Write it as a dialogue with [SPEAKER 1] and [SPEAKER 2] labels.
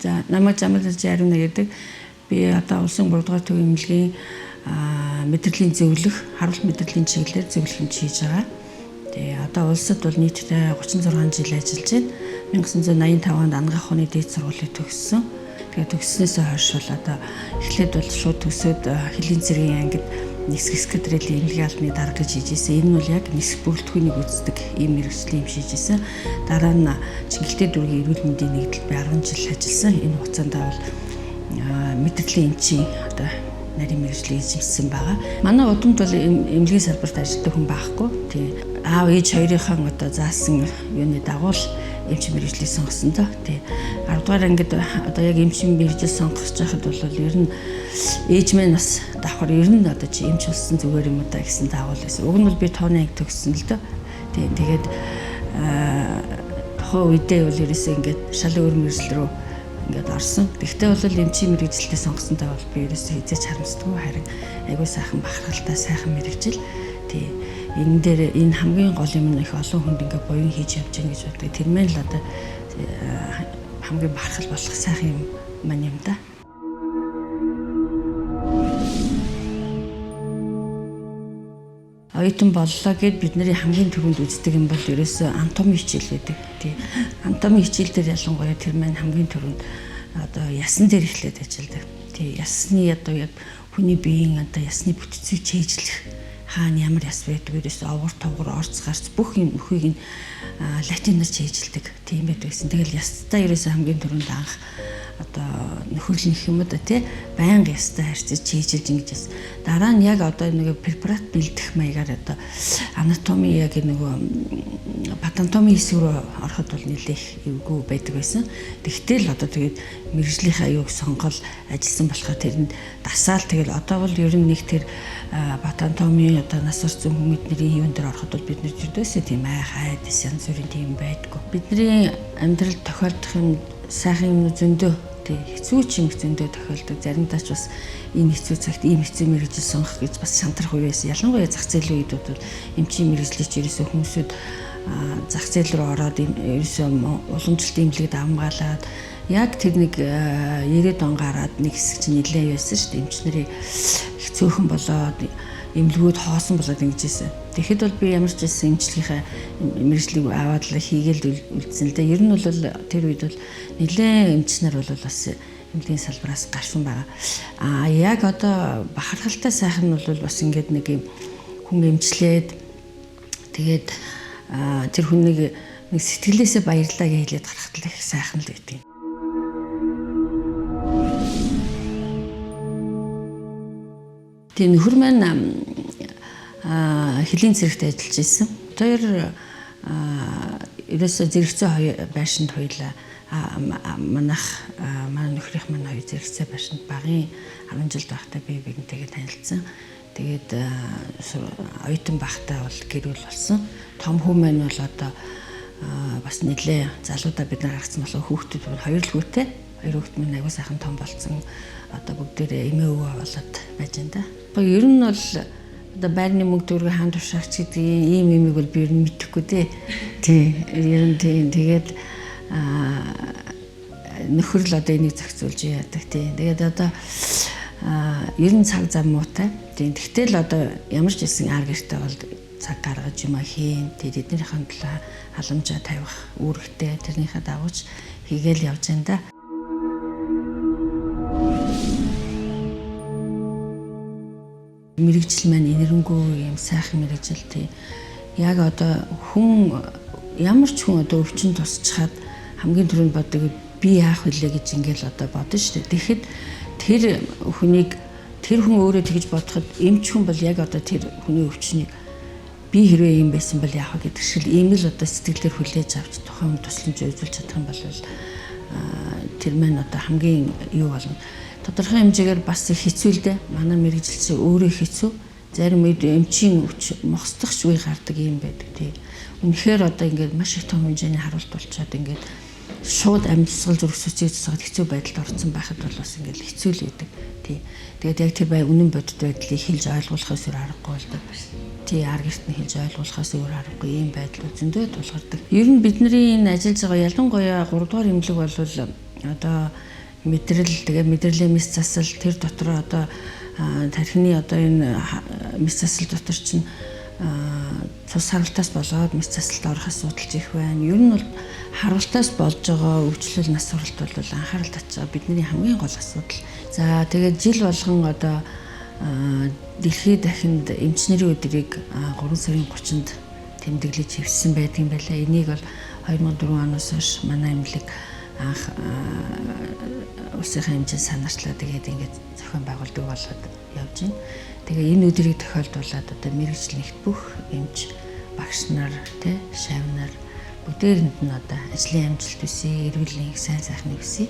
[SPEAKER 1] За намайг Замлаж Ариуна гэдэг би одоо улсын 3 дугаар төвийн эмнэлгийн мэдрэлийн зөвлөх, харуулт мэдрэлийн чиглэлээр зөвлөх хэмжээ хийж байгаа. Тэгээ одоо улсад бол нийтдээ 36 жил ажиллаж байна. 1985 онд ангаах ухааны дээд сургуулийг төгссөн. Тэгээ төгссөнөөсөө хойш бол одоо эхлээд бол шууд төсөөд хөлийн цэргийн ангид нисэх секретариатын эмнэлгийн албаны дарга гэж хийж ирсэн. Энэ нь бол яг нисэх бүрэлдэхүүнийг үздэг ийм мэргэжлийн эмчилж ирсэн. Дараа нь Чингэлтэй дүүргийн эрүүл мэндийн нэгдэлд би 10 жил ажилласан. Энэ хугацаанд бол мэдрэлийн эмчийн одоо нарийн мэргэжлийг эзэмшсэн байгаа. Манай удамд бол эмнэлгийн салбарт ажилладаг хүн байхгүй. Тий. Аав ээж хоёрынхаа одоо заасан юуны дагуу эмч мэргэжлийг сонгосон доо. Тий. 10 дугаар ангид одоо яг эмч мэргэжил сонгох байхад бол ер нь ээж минь бас давхар ер нь одоо чи эмч болсон зүгээр юм уу та гэсэн дагуул байсан. Уг нь бол би тооны анги төгссөн л доо. Тий. Тэгээд тохоо үедээ бол ерөөсөө ингээд шал өөр мэргэжил рүү ингээд орсон. Тэгтээ бол эмчийн мэргэжилтэд сонгосонтой бол би ерөөсөө хизээч харамсдаггүй, харин айгүй сайхан бахархалтай сайхан мэргэжил. Тий. Энэ дээр энэ хамгийн гол юм нь их олон хүнд ингээд буян хийж явж байгаа гэж боддог. Тэр мэн л одоо хамгийн бахархал болох сайхан юм маань юм да. Оюутан боллоо гэд бидний хамгийн түрүүнд үздэг юм бол ерөөсөө анатоми хичээл байдаг. Тий. Анатоми хичээл дээр ялангуяа тэр маань хамгийн түрүүнд одоо ясан дээр эхлээд ажилладаг. Тий. Ясны одоо яг хүний биеийн одоо ясны бүтцийг чийжлэх хаана ямар яс байдаг ерөөсөө овгор тавгар орц гарц бүх юм өхийг нь латинаар чийжилдэг. Тийм байдагсэн. Тэгэл ястаа ерөөсөө хамгийн түрүүнд анх одоо нөхөрлөн гэх юм уу да тий байнга ястай харьцаж чийжилж ингэж. Дараа нь яг одоо нэг препарат бэлдэх маягаар одоо анатоми яг нөгөө патанатоми хэсэг рүү ороход бол нэлээх эвгүй байдаг байсан. Тэгтэл одоо тэгээд мэргэжлийнхаа аюуг сонгол ажилласан болохоор тэрэнд дасаал тэгэл одоо бол ер нь нэг тэр патанатоми одоо нас орсон хүмүүдний юун дээр ороход бол бид нэрдээсээ тийм хайд янз бүрийн тийм байдгүй. Бидний амьдрал тохиолдох юм сайхан юм зөндөө тий хэцүү ч юм зөндөө тохиолдог. Заримдаа ч бас энэ хэцүү цагт ийм хэцүү мэргэжил сонгох гэж бас шантрах үе байсан. Ялангуяа зах зээлийн үед бол эмчийн мэргэжлийг ерөөсөө хүмүүсүүд зах зээл рүү ороод ерөөсөө уламжлалт эмнэлэгт амгаалаад яг тэр нэг 90-ад он гараад нэг хэсэг чинь нэлээд байсан шүү дээ. Эмч нарын хэцүүхэн болоод эмнэлгүүд хоосон болоод ингэжсэн. Тэгэхэд бол би ямар ч байсан эмчилгийнхаа мэргэжлийг аваад л хийгээл үлдсэн л дээ. Ер нь бол тэр үед бол нэлээд эмч нар бол бас эмнэлгийн салбараас гарсан байгаа. Яг одоо бахархалтай сайхан нь бол бас ингээд нэг юм хүн эмчлээд тэгээд тэр хүнийг нэг сэтгэлээсээ баярлалаа гэж хэлээд гарахад л их сайхан л гэдэг. Тэгээ нөхөр маань хөлийн цэрэгт ажиллаж байсан. Тэр ерөөсөө зэрэгцээ байшинд хоёлаа манай нөхрийнх маань хоёр зэрэгцээ байшинд багын 10 жил байхдаа би бигэнтэйгээ танилцсан. Тэгээд оюутан байхдаа бол гэрүүл болсон. Том хүү маань бол одоо бас нэлээ залуудаа бид нар гаргацсан болоо хүүхдүүд бол хоёр л хүүтэй. Хоёр хүүхд минь аягүй сайхан том болсон. Одоо бүгдээрээ эмээ өвөө болоод байж энэ. Ер нь бол одоо байрны мөнгө төгрөг хаан тушаагч гэдэг ийм юмыг бол би ер нь мэдэхгүй дээ. Тий. Ер нь тэгээд нөхөр л одоо энийг зохицуулж яадаг тий. Тэгээд одоо ер нь цаг зам муутай. Тий. Тэгтэл одоо ямар ч хэлсэн ар гэртээ бол цаг гаргаж юм хийн. Тэгээд эднэрийн төлөө халамжаа тавих үүрэгтэй тэрнийхээ дагууч хийгээл явж байна да. Мэргэжил маань энэрэнгүй юм сайхан мэргэжил тий. Яг одоо хүн ямар ч хүн одоо өвчин тусчхад хамгийн түрүүнд боддог би яах вүлээ гэж ингээл одоо бодно шүү дээ. Тэгэхэд тэр хүн өөрөө тэгж бодоход эмч хүн бол яг одоо тэр хүний өвчнийг би хэрвээ юм байсан бол яах вэ гэдэг шиг ийм л одоо сэтгэлээр хүлээж авч тухайн тусламж үзүүлж чадах юм бол тэр маань одоо хамгийн юу болно. Тодорхой хэмжээгээр бас хэцүү л дээ. Манай мэргэжилч өөрөө хэцүү. Зарим үед эмчийн мохсдохч үе гардаг юм байдаг тий. Үнэхээр одоо ингээд маш их том хэмжээний харуулт болчоод ингээд шууд амьдсгал зүрх сүцийг засаад хэцүү байдалд орсон байхад бол бас ингээд хэцүү л байдаг тий. Тэгээд яг тэр үнэн бодит байдлыг хэлж ойлгуулахаас өөр аргагүй болдог. Тий ар гэрт нь хэлж ойлгуулахаас өөр аргагүй ийм байдал зөндөө тулгардаг. Ер нь бидний энэ ажиллаж байгаа ялангуяа 3 дугаар эмнэлэг бол одоо мэдрэл тэгээ мэдрэлийн мэс засал тэр дотор одоо тархины одоо энэ мэс засал дотор чинь цус харалтаас болоод мэс засалд орох асуудал их байна. Ер нь бол харалтаас болж байгаа өвчлөл нас суралт бол анхаарал татж байгаа бидний хамгийн гол асуудал. За тэгээд жил болгон одоо дэлхийд дахинд эмчнэрийн өдрийг 3 сарын 30-нд тэмдэглэж хэвссэн байдаг юм байна. Энийг бол 2004 оноос хойш манай эмнэлэг анх улсын хэмжээнд санаарчлаа. Тэгээд ингээд зохион байгуулдаг болоод явж байна. Тэгээ энэ өдрийг тохиолдуулаад одоо мэргэжлэгт бүх эмч багш нар шавь нар бүгдээрэнд нь одоо ажлын амжилт хүсье, эрүүл мэндийн сайн сайхныг хүсье.